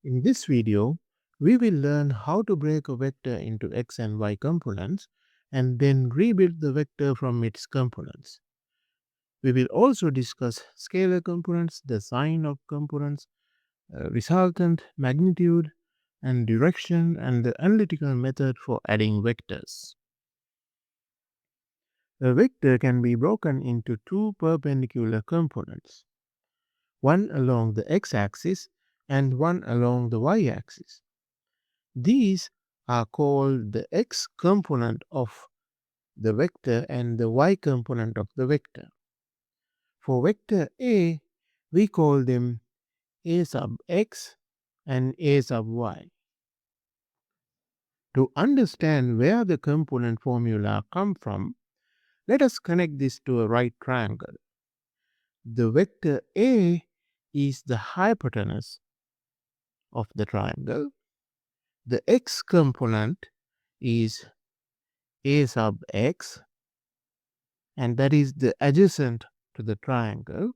In this video, we will learn how to break a vector into x and y components and then rebuild the vector from its components. We will also discuss scalar components, the sign of components, resultant, magnitude, and direction, and the analytical method for adding vectors. A vector can be broken into two perpendicular components, one along the x-axis and one along the y-axis. These are called the x component of the vector and the y component of the vector. For vector A, we call them A sub x and A sub y. To understand where the component formula come from, let us connect this to a right triangle. The vector A is the hypotenuse of the triangle. The x component is A sub x, and that is the adjacent to the triangle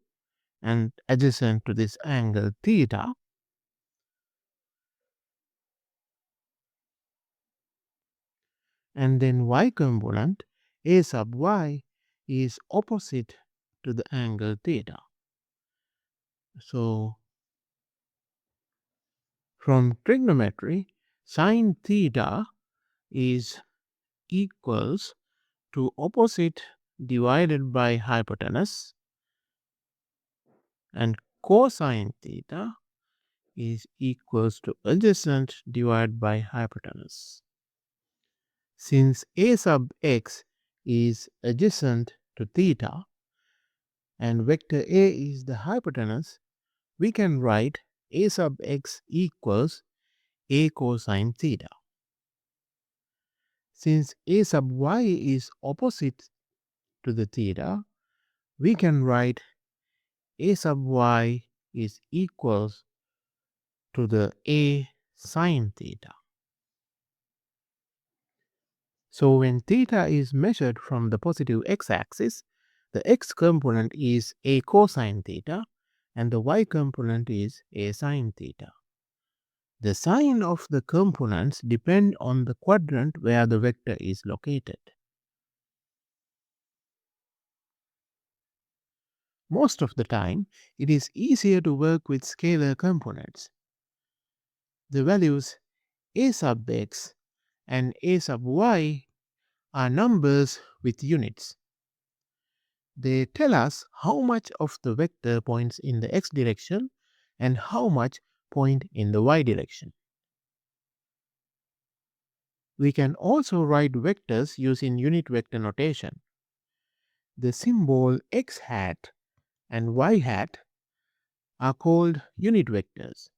and adjacent to this angle theta. And then y component A sub y is opposite to the angle theta. So from trigonometry, sine theta is equals to opposite divided by hypotenuse, and cosine theta is equals to adjacent divided by hypotenuse. Since A sub x is adjacent to theta and vector A is the hypotenuse, we can write A sub x equals A cosine theta. Since A sub y is opposite to the theta, we can write A sub y is equals to the A sine theta. So when theta is measured from the positive x-axis, the x component is A cosine theta and the y component is A sine theta. The sign of the components depend on the quadrant where the vector is located. Most of the time, it is easier to work with scalar components. The values A sub x and A sub y are numbers with units. They tell us how much of the vector points in the x direction and how much point in the y direction. We can also write vectors using unit vector notation. The symbol x hat and y hat are called unit vectors.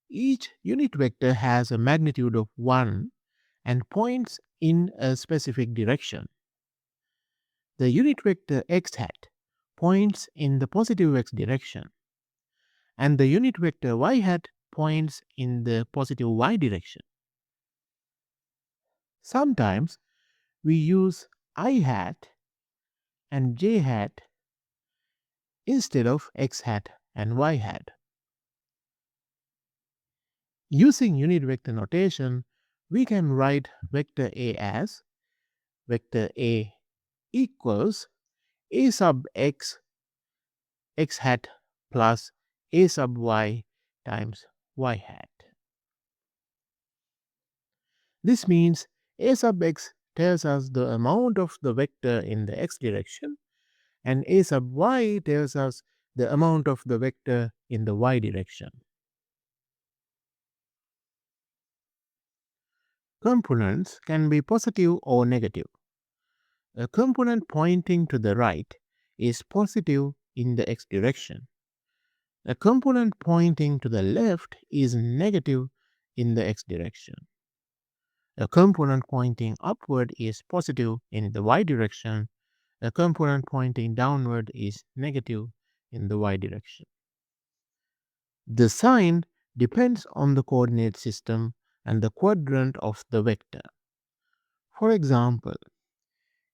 Each unit vector has a magnitude of 1 and points in a specific direction. The unit vector x hat points in the positive x direction, and the unit vector y hat points in the positive y direction. Sometimes we use I hat and j hat instead of x hat and y hat. Using unit vector notation, we can write vector A as vector A equals A sub x x hat plus A sub y times y hat. This means A sub x tells us the amount of the vector in the x direction and A sub y tells us the amount of the vector in the y direction. Components can be positive or negative. A component pointing to the right is positive in the x direction. A component pointing to the left is negative in the x direction. A component pointing upward is positive in the y direction. A component pointing downward is negative in the y direction. The sign depends on the coordinate system and the quadrant of the vector. For example,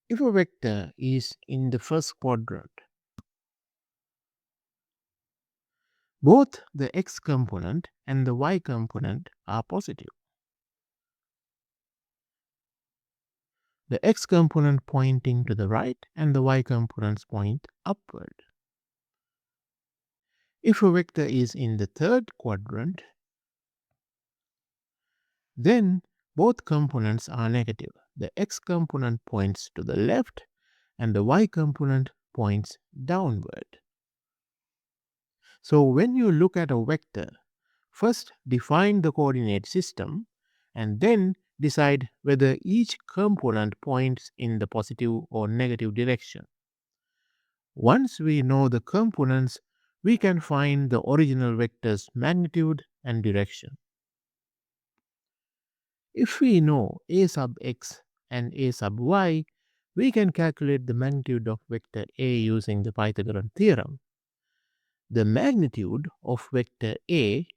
if a vector is in the first quadrant, Both the x component and the y component are positive. The x component pointing to the right and the y components point upward. If a vector is in the third quadrant, then both components are negative. The x component points to the left and the y component points downward. So when you look at a vector, first define the coordinate system and then decide whether each component points in the positive or negative direction. Once we know the components, we can find the original vector's magnitude and direction. If we know a sub x and a sub y, we can calculate the magnitude of vector A using the Pythagorean theorem. The magnitude of vector A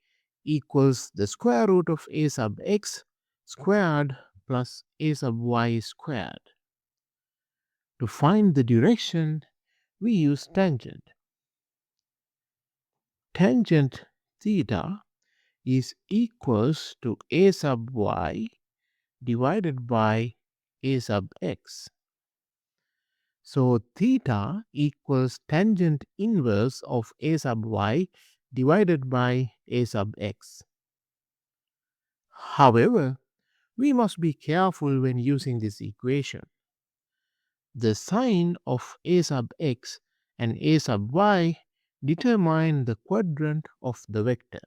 equals the square root of a sub x squared plus a sub y squared. To find the direction, we use tangent. Tangent theta is equals to a sub y divided by a sub x. So theta equals tangent inverse of a sub y divided by a sub x. However, we must be careful when using this equation. The sign of a sub x and a sub y determine the quadrant of the vector.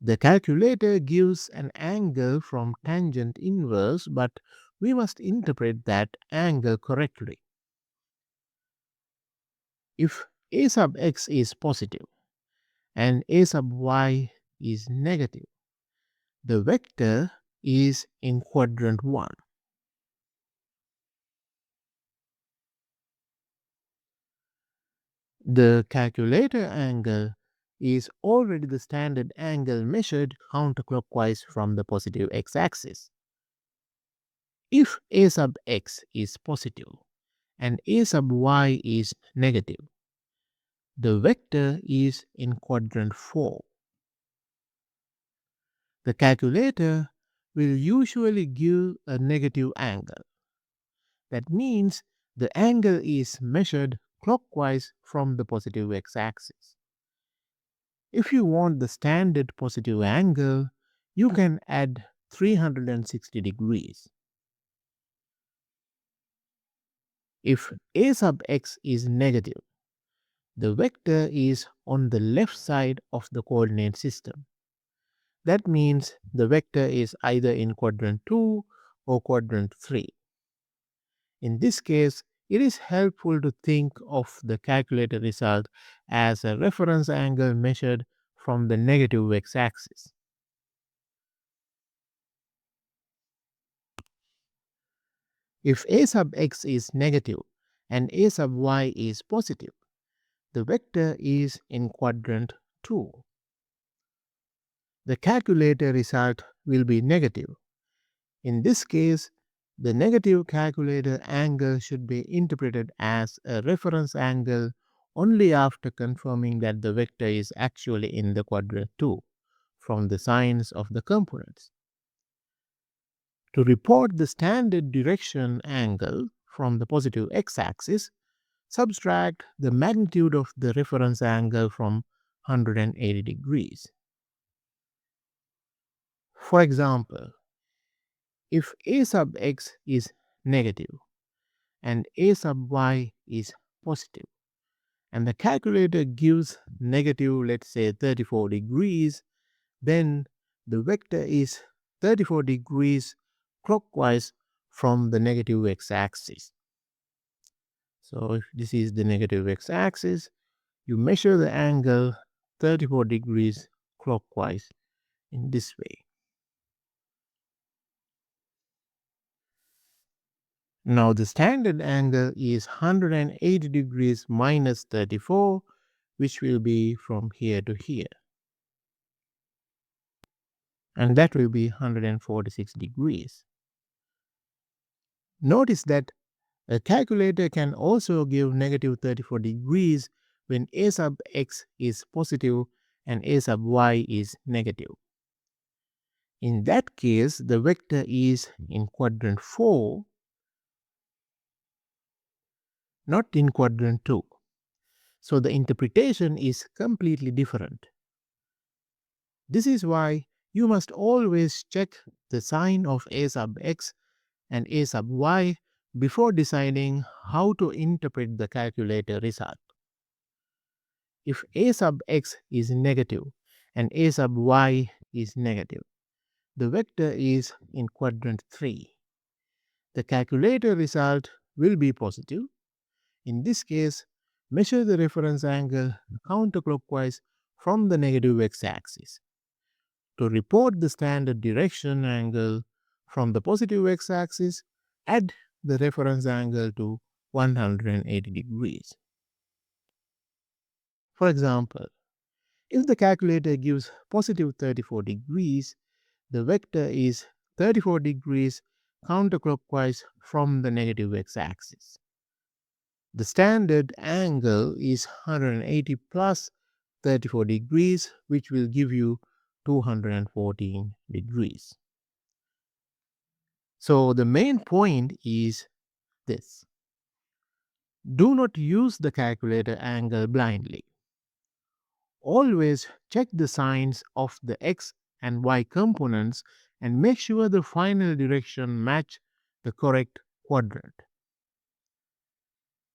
The calculator gives an angle from tangent inverse, but we must interpret that angle correctly. If a sub x is positive and a sub y is negative, the vector is in quadrant 1. The calculator angle is already the standard angle measured counterclockwise from the positive x-axis. If a sub x is positive and a sub y is negative, the vector is in quadrant 4. The calculator will usually give a negative angle. That means the angle is measured clockwise from the positive x-axis. If you want the standard positive angle, you can add 360 degrees. If a sub x is negative, the vector is on the left side of the coordinate system. That means the vector is either in quadrant 2 or quadrant 3. In this case, it is helpful to think of the calculator result as a reference angle measured from the negative x-axis. If a sub x is negative and a sub y is positive, the vector is in quadrant 2. The calculator result will be negative. In this case, the negative calculator angle should be interpreted as a reference angle only after confirming that the vector is actually in the quadrant 2 from the signs of the components. To report the standard direction angle from the positive x-axis, subtract the magnitude of the reference angle from 180 degrees. For example, if a sub x is negative and a sub y is positive, and the calculator gives negative, let's say 34 degrees, then the vector is 34 degrees clockwise from the negative x-axis. So if this is the negative x-axis, you measure the angle 34 degrees clockwise in this way. Now the standard angle is 180 degrees minus 34, which will be from here to here. And that will be 146 degrees. Notice that a calculator can also give negative 34 degrees when a sub x is positive and a sub y is negative. In that case, the vector is in quadrant 4, not in quadrant 2. So the interpretation is completely different. This is why you must always check the sign of a sub x and a sub y before deciding how to interpret the calculator result. If a sub x is negative and a sub y is negative, the vector is in quadrant 3. The calculator result will be positive. In this case, measure the reference angle counterclockwise from the negative x-axis. To report the standard direction angle from the positive x-axis, add the reference angle to 180 degrees. For example, if the calculator gives positive 34 degrees, the vector is 34 degrees counterclockwise from the negative x-axis. The standard angle is 180 plus 34 degrees, which will give you 214 degrees. So the main point is this: do not use the calculator angle blindly. Always check the signs of the x and y components and make sure the final direction match the correct quadrant.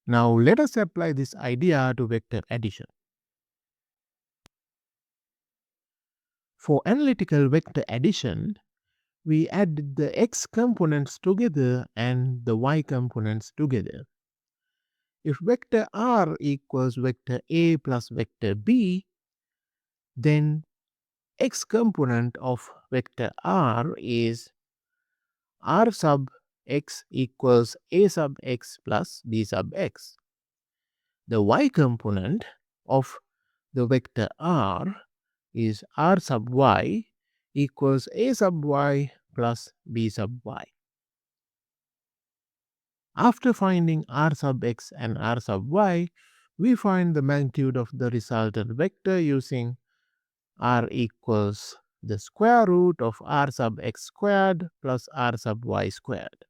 Now let us apply this idea to vector addition. For analytical vector addition, we add the x components together and the y components together. If vector r equals vector a plus vector b, then x component of vector r is r sub x equals a sub x plus b sub x. The y component of the vector r is r sub y equals a sub y plus b sub y. After finding r sub x and r sub y, we find the magnitude of the resultant vector using r equals the square root of r sub x squared plus r sub y squared.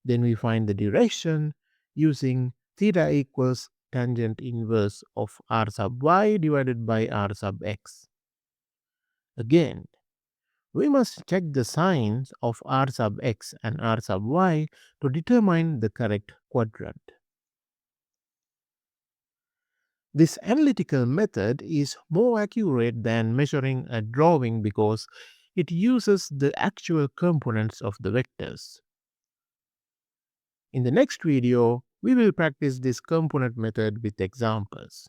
Then we find the direction using theta equals tangent inverse of r sub y divided by r sub x. Again, we must check the signs of r sub x and r sub y to determine the correct quadrant. This analytical method is more accurate than measuring a drawing because it uses the actual components of the vectors. In the next video, we will practice this component method with examples.